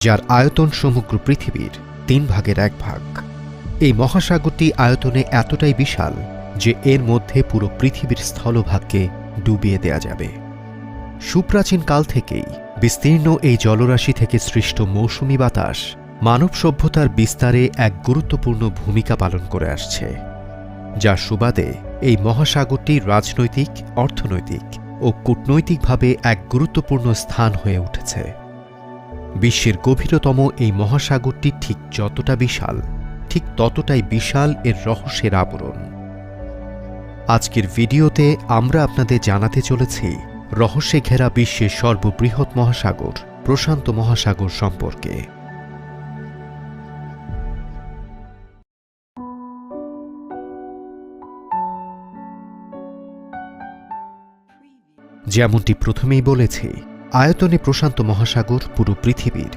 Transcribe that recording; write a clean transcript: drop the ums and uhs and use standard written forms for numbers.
যার আয়তন সমগ্র পৃথিবীর 3 ভাগের 1 ভাগ। এই মহাসাগরটি আয়তনে এতটাই বিশাল যে এর মধ্যে পুরো পৃথিবীর স্থলভাগকে ডুবিয়ে দেয়া যাবে। সুপ্রাচীন কাল থেকেই বিস্তীর্ণ এই জলরাশি থেকে সৃষ্ট মৌসুমী বাতাস মানব সভ্যতার বিস্তারে এক গুরুত্বপূর্ণ ভূমিকা পালন করে আসছে, যার সুবাদে এই মহাসাগরটি রাজনৈতিক, অর্থনৈতিক ও কূটনৈতিকভাবে এক গুরুত্বপূর্ণ স্থান হয়ে উঠেছে। বিশ্বের গভীরতম এই মহাসাগরটি ঠিক যতটা বিশাল, ঠিক ততটাই বিশাল এর রহস্যের আবরণ। আজকের ভিডিওতে আমরা আপনাদের জানাতে চলেছি রহস্যে ঘেরা বিশ্বের সর্ববৃহৎ মহাসাগর প্রশান্ত মহাসাগর সম্পর্কে। যেমনটি প্রথমেই বলেছি, আয়তনে প্রশান্ত মহাসাগর পুরো পৃথিবীর